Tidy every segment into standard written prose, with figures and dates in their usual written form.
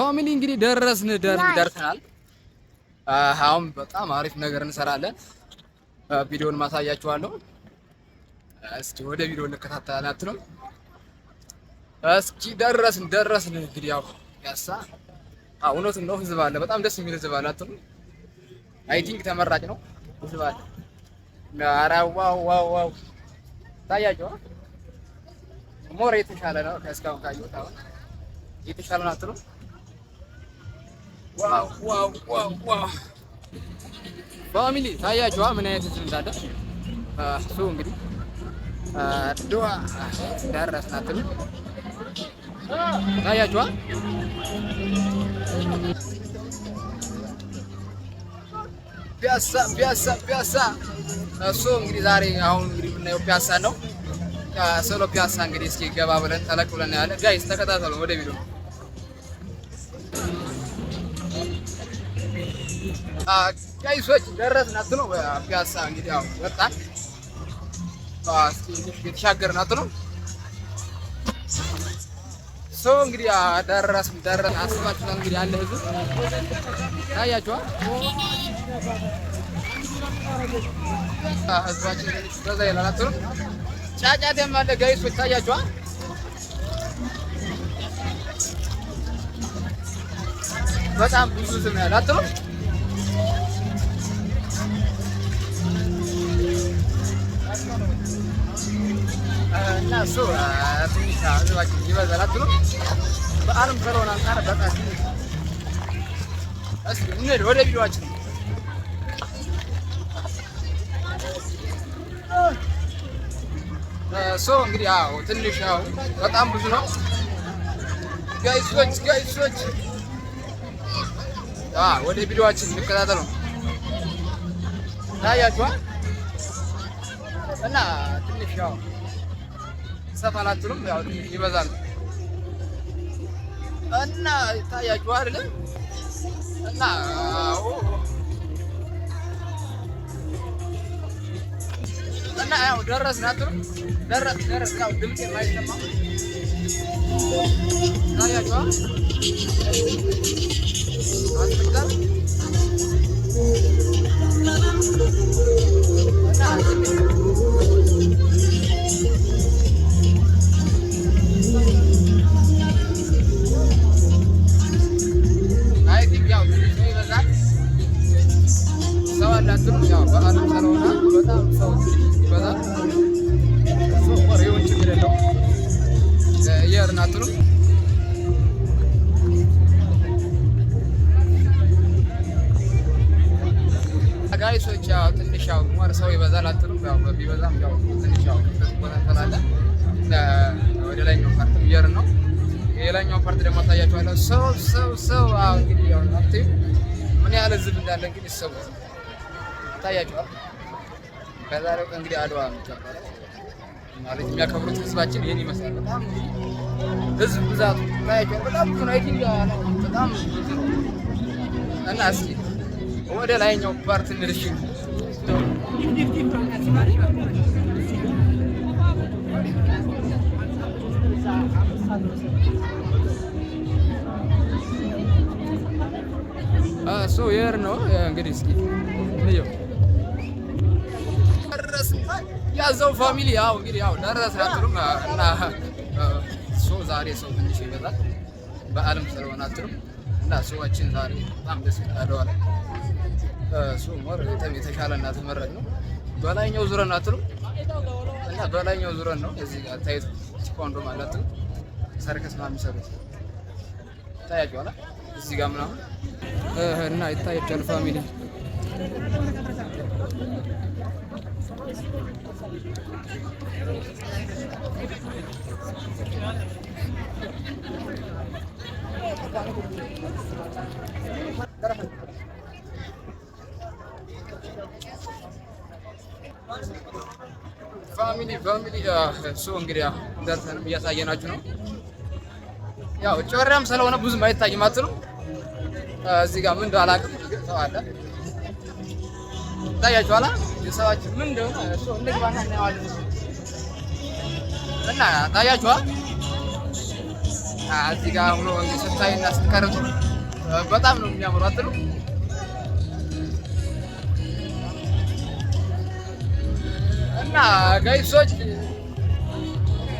ፋሚሊ እንግዲህ ደርሰናል። አሁን በጣም አሪፍ ነገር እንሰራለን። ቪዲዮን ማሳያችኋለሁ። እስኪ ወደ ቪዲዮ እንከታተላለን አትሉም? እስኪ ደረስን እንግዲህ ያው ያሳ እውነቱን ነው። ህዝብ አለ፣ በጣም ደስ የሚል ህዝብ አለ አትሉም? አይ ቲንክ ተመራጭ ነው ህዝብ አለ። ኧረ ዋው ታያችሁ። ሞር የተሻለ ነው ከእስካሁን ካየሁት አሁን የተሻለ ነው አትሉም? ዋው ፋሚሊ ታያችኋ ምን አይነት ህዝብ እንዳለ። እሱ እንግዲህ ዶዋ ደረስን አትሉም? ታያችኋ ፒያሳ እሱ እንግዲህ ዛሬ አሁን እንግዲህ የምናየው ፒያሳ ነው። ስለ ፒያሳ እንግዲህ እስኪ ገባ ብለን ጠለቅ ብለን ያለ ጋይስ ተከታተሉ ወደ ቪዲዮ። ጋይሶች ደረስን አትሉ? ፒያሳ እንግዲህ ያው ወጣን። እስኪ የተሻገርን አትሉ? ሰው እንግዲህ ደረስን አስባችኋል። እንግዲህ ያለ ህዝብ ታያችኋል። ህዝባችን በዛ ይላል አትሉ? ጫጫታም አለ ጋይሶች ታያችኋል። በጣም ብዙ ህዝብ ነው ያለ አትሉ? እና እሱ ትንሽ ህዝባችን ይበዛል አትሉ? በዓለም ስለሆነ አንጻር በጣም እስኪ እንሂድ ወደ ቪዲዮአችን። እንግዲህ ያው ትንሽ ያው በጣም ብዙ ነው ጋይሶች ወደ ቪዲዮአችን እንከታተሉ። ታያችኋል። እና ትንሽ ያው ሰፋ አላችሁም? ያው ትንሽ ይበዛል እና ታያችኋል አይደል? እና ያው ደረስን አትሉም? ደረስ ያው ድምጽ የማይሰማ ታያችኋል። አይ ቲንክ ያው ሰው ይበዛል። ሰው አላትም? ያው በዓለም ስለሆነ በጣም ሰው ይበዛል። ወሬውን ችግር የለውም። እየሄድን አትሉም? ጋይሶች ያው ትንሽ ያው ሞር ሰው ይበዛል አትሉም? ያው ቢበዛም ያው ትንሽ ያው ቦታ ስላለ ወደ ላይኛው ፓርት እየሄድን ነው። የላይኛው ፓርት ደግሞ ታያችኋለሁ። ሰው እንግዲህ ያው አትዩ ምን ያህል ህዝብ እንዳለ እንግዲህ ሰው ታያችኋል። ከዛሬው ቀን እንግዲህ አድዋ የሚከበረው ማለት የሚያከብሩት ህዝባችን ይሄን ይመስላል። በጣም ህዝብ ብዛቱ ታያችኋል። በጣም ብዙ ነው። በጣም ብዙ ነው። እና እስኪ ወደ ላይኛው ፓርት እንድርሽ የር ነው እንግዲህ እስኪ እንየው። ያዘው ፋሚሊ ያው እንግዲህ ያው ደረስን አትሉም? እና ዛሬ ሰው ትንሽ ይበዛል በዓለም ስለሆነ አትሉም? እና ሰዎችን ዛሬ በጣም ደስ ይላል። ሞር የተሻለ እና ተመረጥ ነው። በላይኛው ዙረን አትሉም? እና በላይኛው ዙረን ነው። እዚህ ጋር ታይቶ ቲኮንዶ ማለት ነው ሰርከስ ምናምን የሚሰሩት ታያችኋል። እዚህ ጋር ምናምን እና ይታያችኋል ፋሚሊ። ፋሚሊ እንግዲህ ደርሰንም እያሳየናችሁ ነው። ያው ጮሪያም ስለሆነ ብዙም አይታይም አትሉም? እዚህ ጋር ምን እንዳላቅም ሰው አለ ታያችኋል። የሰዋችን ምን እንደሆነ እንደግባና እናየዋለን። እና ታያችኋል። እዚህ ጋር ሆኖ ስታይና ስትቀርጹ በጣም ነው የሚያምሩ አትሉ? እና ጋይሶች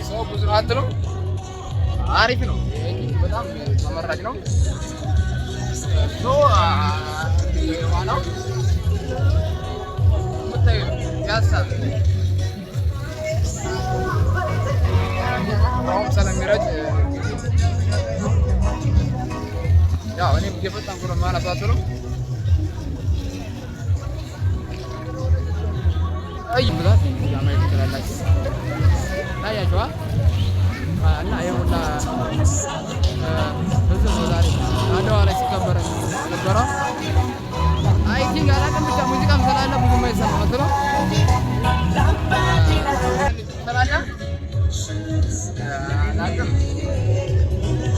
ሰው ብዙ ነው አትሉ? አሪፍ ነው። በጣም ተመራጭ ነው። ዋናው የምታዩ ያሳብ አሁን ስለሚረጭ ያው እኔም እየፈጠንኩ ነው ማለት ነው። አይ ብዛት ማየት ትችላላችሁ። ታያችኋ እና ይኸውና ብዙ ዛሬ አድዋ ላይ ሲከበር ነበረው። አይ ቲንክ አላውቅም ብቻ ሙዚቃም ስላለ ብዙም አይሰማም ነው ስላለ አላውቅም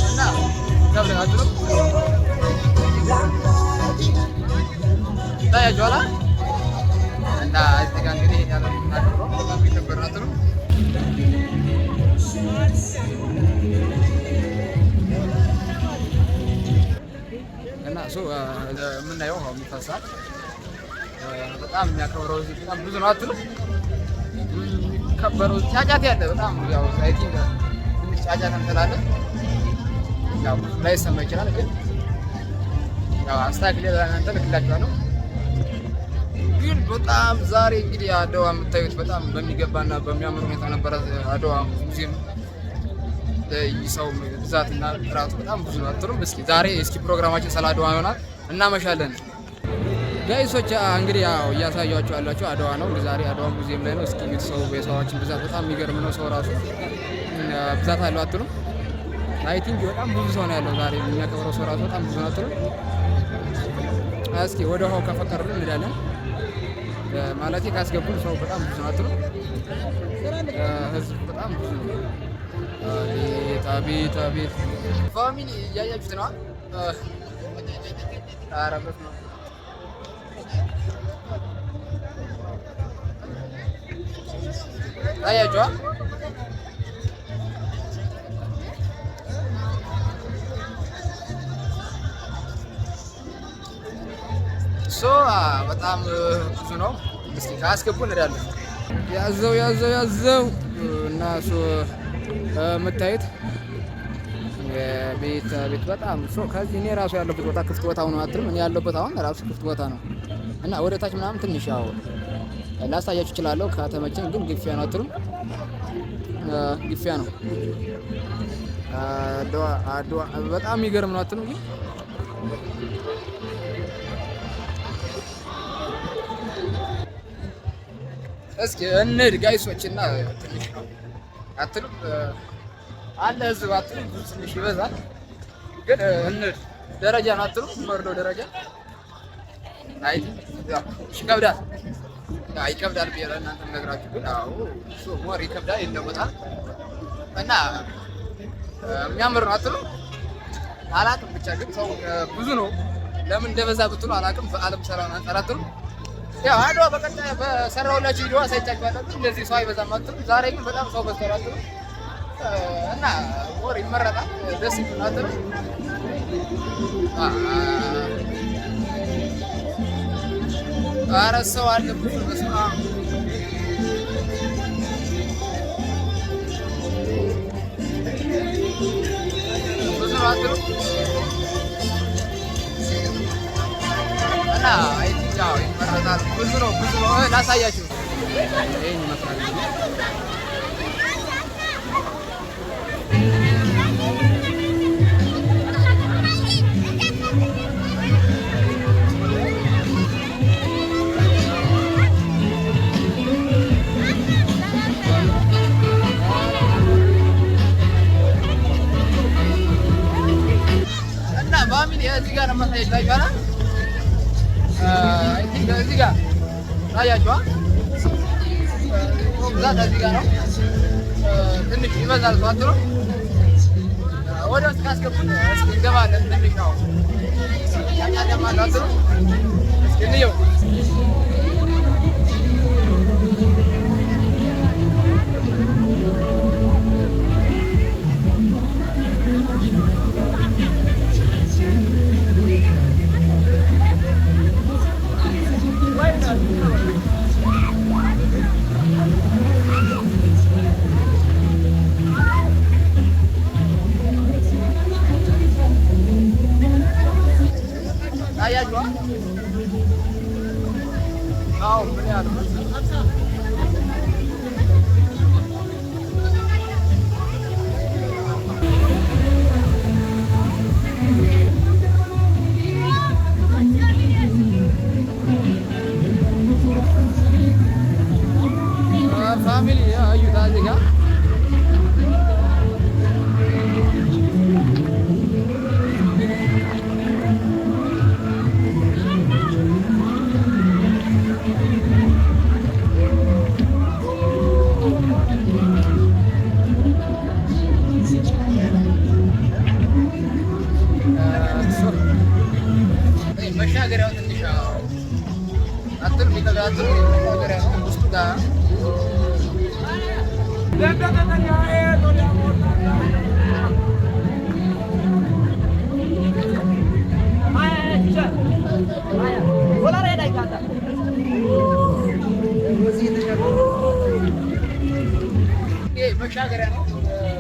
እና ገብረአችሁ ታያችኋላ እና እዚህ ጋር እንግዲህ ያለው ታከብሮ በጣም ይከበራል ነው። እና የምናየው አሁን የሚፈሳል በጣም የሚያከብረው እዚህ በጣም ብዙ ነው አትሉ? የሚከበረው ጫጫት ያለ በጣም ያው ሳይቲንግ ትንሽ ጫጫት እንላለ ያው ላይሰማ ይችላል፣ ግን ያው አስተካክል ለእናንተ ልክላችኋለሁ። ግን በጣም ዛሬ እንግዲህ አድዋ የምታዩት በጣም በሚገባና በሚያምር ሁኔታ ነበረ። አድዋ ሙዚየም ሰው ብዛትና ጥራቱ በጣም ብዙ ነው አትሉም? ዛሬ ፕሮግራማችን ስለ አድዋ ይሆናል። እናመሻለን ጋይሶች። እንግዲህ ያው እያሳያችሁ ያላችሁ አድዋ ነው። ዛሬ አድዋ ሙዚየም ላይ ነው። የሰዎችን ብዛት በጣም የሚገርም ነው። ሰው ራሱ ብዛት አለው አትሉም? አይ ቲንክ በጣም ብዙ ሰው ነው ያለው ዛሬ። የሚያከብረው ሰው ራሱ በጣም ብዙ ነው አትሉም? ወደ ውሃው ከፈቀዱልን እንሄዳለን ማለት ካስገቡን ሰው በጣም ብዙ ነው አትሉም? ህዝብ በጣም ብዙ ነው። አቤት ፋሚሊ እያያችሁት ነው። አረበት ነው አያችኋ? በጣም ብዙ ነው። ካስገቡ እንሄዳለን። ያዘው እና የምታዩት ቤት በጣም ከዚህ እኔ ራሱ ያለበት ቦታ ክፍት ቦታ ነው አትልም? እኔ ያለበት አሁን ራሱ ክፍት ቦታ ነው እና ወደ ታች ምናምን ትንሽ ያው ላሳያችሁ እችላለሁ ከተመቸኝ፣ ግን ግፊያ ነው አትልም? ግፊያ ነው። አድዋ በጣም የሚገርም ነው አትልም? ግን እንሂድ ጋይሶች እና ትንሽ ነው አትልም? አለ ህዝብ አትልም? ትንሽ ይበዛል፣ ግን እንሂድ። ደረጃ ነው አትልም? ወርዶ ደረጃ አይ ይከብዳል። ይከብዳል ብዬ ለእናንተ የምነግራችሁ፣ ግን ሞር ይከብዳል፣ ይለወጣል እና የሚያምር ነው አትልም? አላውቅም ብቻ ግን ሰው ብዙ ነው። ለምን እንደበዛ ብትሉ አላውቅም። በዓለም ሰላም አንፃር አትልም? ያው አድዋ በቀጣይ በሰራውላችሁ ቪዲዮ አሳይቻችኋለሁ። እንደዚህ ሰው አይበዛም አትልም? ዛሬ ግን በጣም ሰው በዝቷል አትልም? እና ወር ይመረጣል፣ ደስ ይላል አትልም? ኧረ ሰው አለ ብዙ በስመ አብ ብዙ ነው አትልም? እና ያው ይመረጣል። ብዙ ነው ላሳያችሁ። ይሄን ይመስላል። እና ፋሚሊ እዚህ ጋር ለማሳየት ይችላል። እዚህ ጋር ታያችኋ። ብዛት እዚህ ጋር ነው። ትንሽ ይበዛል ሰው አትሉ? ወደ ውስጥ ካስገቡን እንገባለን። ትንሽ ነው ያኛደማል አትሉ? እንየው ታያችኋል። አዎ ምን ያህል ፋሚሊ አዩታ እዚህ ጋር መሻገሪያው ትንሽ አጥር ቢተጋጥሩ መሻገሪያ ነው ውስጡ ጋር መሻገሪያ ነው።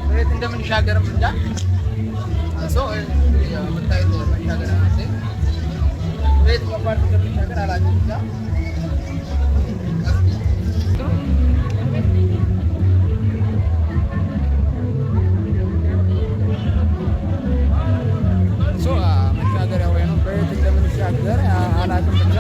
በየት እንደምንሻገርም እንጃ ሰው የምታዩት መሻገሪያ ነው። በየት መባል እንደምንሻገር አላውቅም እንጃ መሻገሪያ ወይ ነው። በየት እንደምንሻገር አላውቅም እንጃ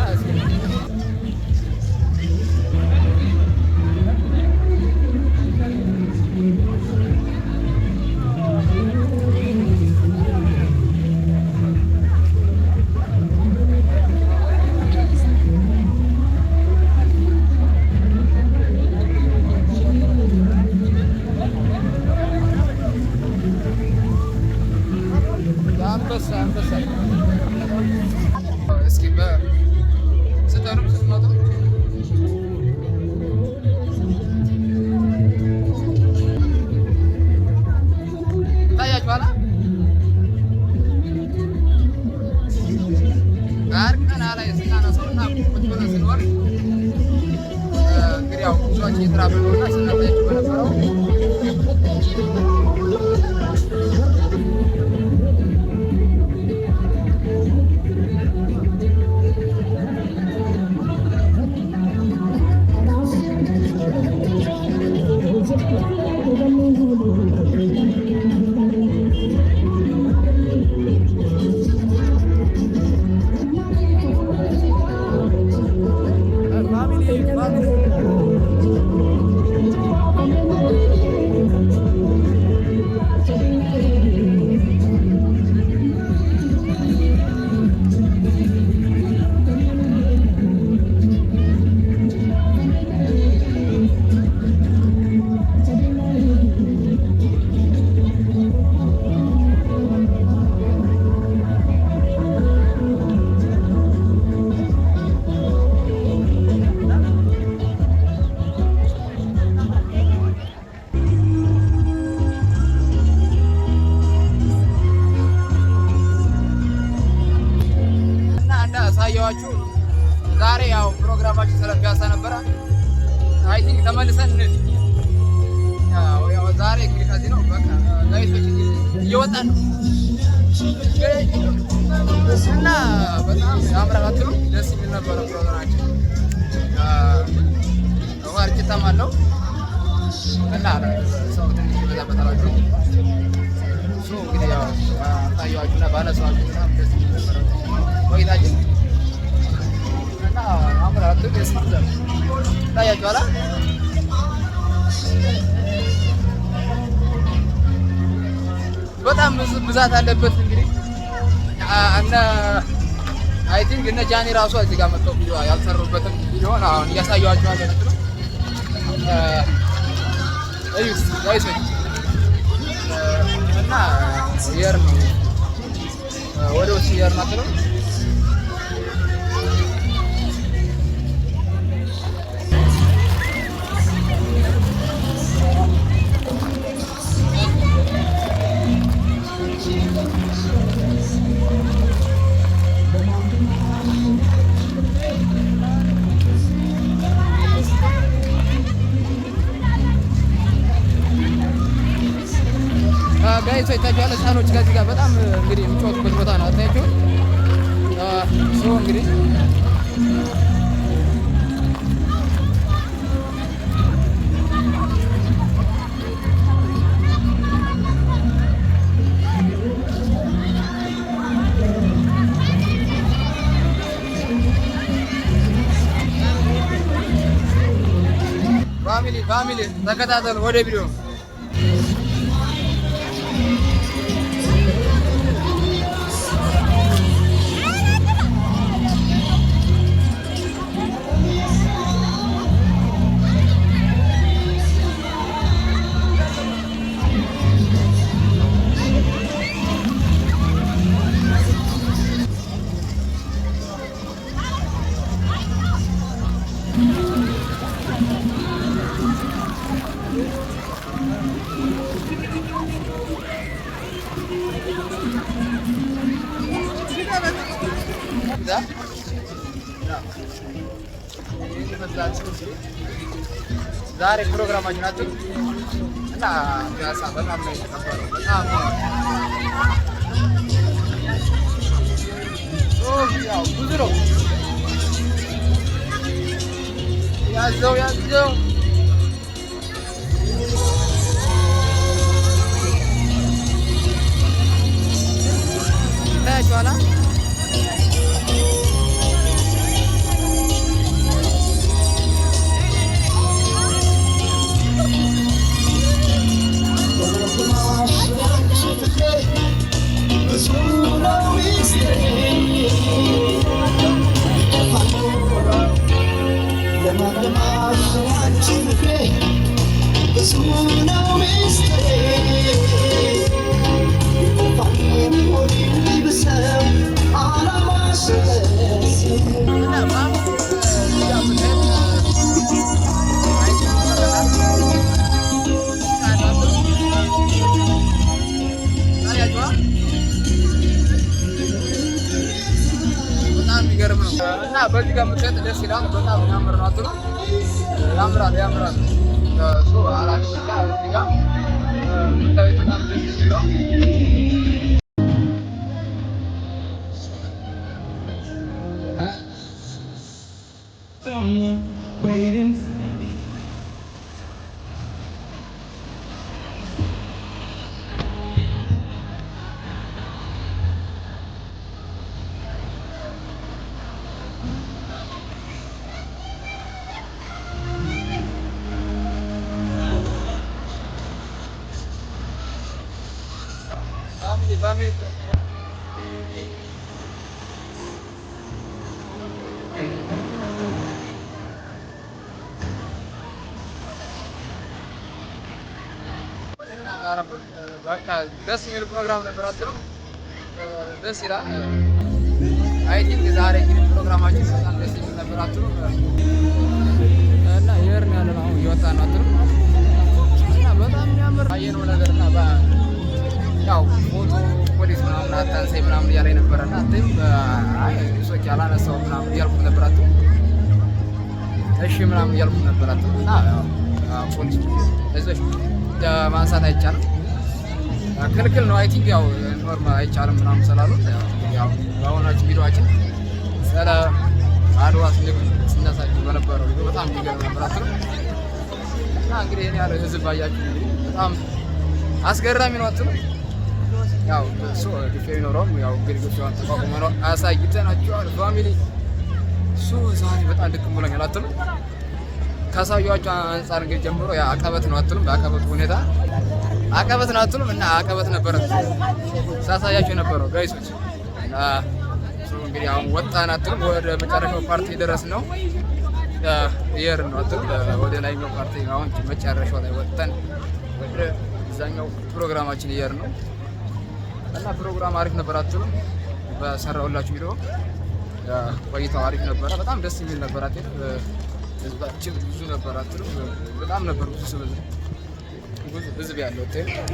አንበሳ እስኪ ስትሄዱ ስትመጡ ታያችኋል። ቀና ላይ ስናነሳውና ቁጭ ብለን ስንወር እንግዲህ ያው ብዙዎች እየተራበሉና ስናታያችሁ በነበረው ያሳየዋችሁ ዛሬ ያው ፕሮግራማችን ስለ ፒያሳ ነበረ። አይ ቲንክ ተመልሰን ያው ዛሬ እንግዲህ ከዚህ ነው በቃ ጋይሶች እየወጣን ነው እና በጣም ያምራል ነው። ደስ የሚል ነበረ ፕሮግራማችን። ዋርጭታም አለው እና ሰው ትንሽ ይበዛበታል። እንግዲህ ያው ታያችሁና ባለሰዋችሁ ደስ የሚል ነበረ ቆይታችን እና አምራቱ ደስታው ታያችኋል። በጣም ብዛት አለበት። እንግዲህ እና አይ ቲንክ እነ ጃኒ ራሱ እዚህ ጋር መጥተው ቪዲዮ ያልሰሩበትም ቪዲዮ አሁን እያሳየኋችኋለሁ ነው። እዩት ጋይሶች እና የር ነው ወደ ውስጥ የር ነው። ጋይሶች ታያችኋል። ህፃኖች ከዚህ ጋር በጣም እንግዲህ የሚጫወቱበት ቦታ ነው። አታያችሁ ፋሚሊ ተከታተሉ ወደ ቪዲዮ ዛሬ ፕሮግራማችን ናቸው እና ፒያሳ በጣም ነው የተከበረው። በጣም ያው ብዙ ነው ያዘው ታያችኋላ። እና በዚህ ጋር ምክንያት ደስ ይላል። በጣም ያምር ነው አትሉ? ያምራል። ሶ አራት እዚህ ጋር ምታዩት በጣም ደስ ይላል። Family. በቃ ደስ የሚል ፕሮግራም ነበር አትለው? ደስ ይላል። አይ ቲንክ ዛሬ እንግዲህ ፕሮግራማችን በጣም ደስ የሚል ነበር አትለው? እና የርን ያለ ነው እየወጣን ነው አትለው? እና በጣም የሚያምር አየነው ነገርና ያው ፎቶ ፖሊስ ምናምን አታንሳይ ምናምን እያለኝ ነበረና አንተም አይ ሶች ያላነሳው ምናምን እያልኩት ነበር አትለው? እሺ ምናምን እያልኩት ነበር አትለው? እና ፖሊስ እዚህ ማንሳት አይቻልም፣ ክልክል ነው። አይ ቲንክ ያው ኖርማል አይቻልም ምናምን ስላሉት ያው በአሁናችን ቪዲዮአችን ስለ አድዋ ስናሳችሁ በነበረው ቪዲዮ በጣም የሚገርም ነበር አትለው? እና እንግዲህ እኔ ያለው ህዝብ ባያችሁ በጣም አስገራሚ ነው አትለው? ያው እሱ ዲፌ ኖሮም ያው እንግዲህ ጉዳዩን ተቋቁሞ ነው አሳይተናችኋል ፋሚሊ። እሱ ዛሬ በጣም ድክም ብሎኛል አትለው? ካሳያችሁ አንፃር እንግዲህ ጀምሮ ያ አቀበት ነው አትሉም? በአቀበቱ ሁኔታ አቀበት ነው አትሉም? እና አቀበት ነበረ ሳሳያችሁ ነበረው ጋይሶች። እና እንግዲህ አሁን ወጣን አትሉም? ወደ መጨረሻው ፓርቲ ድረስ ነው ይር ነው አትሉም? ወደ ላይኛው ፓርቲ አሁን መጨረሻው ላይ ወጣን ወደ እዛኛው ፕሮግራማችን ይር ነው። እና ፕሮግራም አሪፍ ነበር አትሉም? በሰራሁላችሁ ቪዲዮ ቆይታው አሪፍ ነበረ። በጣም ደስ የሚል ነበር አትሉም? ህዝባችን ብዙ ነበር አትሉም? በጣም ነበር ብዙ ህዝብ ያለው።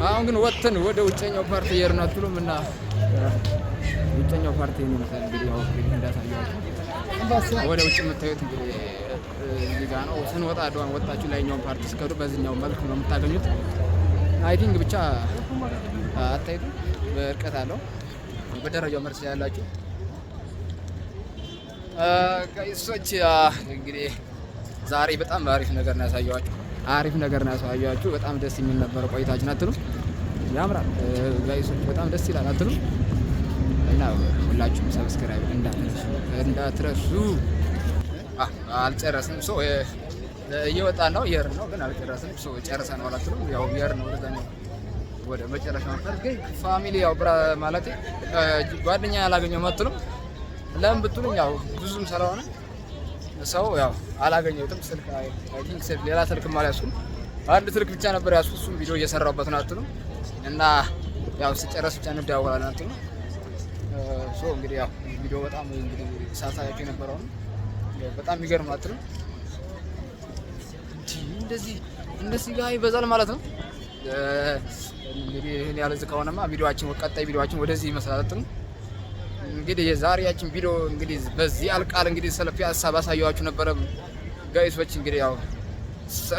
አሁን ግን ወጥተን ወደ ውጨኛው ፓርቲ እየሄድን አትሉም? እና ውጨኛው ፓርቲ ነው ማለት እንግዲህ ያው እንዳሳያችሁ ወደ ውጭ የምታዩት እንግዲህ እዚህ ጋር ነው። ስንወጣ አድዋን ወጣችሁ ላይኛውን ፓርቲ እስከዱ በዚህኛው መልኩ ነው የምታገኙት። አይ ቲንክ ብቻ አታይቱ በርቀት አለው በደረጃው መርስ ያላችሁ ጋይሶች እንግዲህ ዛሬ በጣም አሪፍ ነገር ነው ያሳያችሁ። በጣም ደስ የሚል ነበር ቆይታችን አትሉም? ያምራል ጋይሶች፣ በጣም ደስ ይላል አትሉም? እና ሁላችሁም ሰብስክራይብ እንዳትረሱ። አልጨረስንም። እየወጣን ነው እየሄድን ነው ግን አልጨረስንም። ጨርሰን ማለት ነው ያው እየሄድን ነው ወደዛኛው ወደ መጨረሻው ነበር። ግን ፋሚሊ ያው ማለት ጓደኛ ያላገኘው መጥቶ ለምን ብትሉኝ ያው ብዙም ስለሆነ ሰው ያው አላገኘሁትም። ስልክ ሌላ ስልክም አልያዝኩም። አንድ ስልክ ብቻ ነበር ያዝኩት። እሱም ቪዲዮ እየሰራሁበት ነው አትሉ እና ያው ስጨረስ ብቻ እንደዋወላለን አትሉ። እንግዲህ ያው ቪዲዮ በጣም እንግዲህ ሳሳያችሁ የነበረው በጣም የሚገርም አትሉ። እንደዚህ ጋር ይበዛል ማለት ነው። እንግዲህ ይሄን ያለ ከሆነማ ቀጣይ ቪዲዮአችን ወደዚህ ይመስላል አትሉ። እንግዲህ የዛሬያችን ቪዲዮ እንግዲህ በዚህ አልቃል። እንግዲህ ስለ ፒያሳ ባሳየኋችሁ ነበረ ጋይሶች። እንግዲህ ያው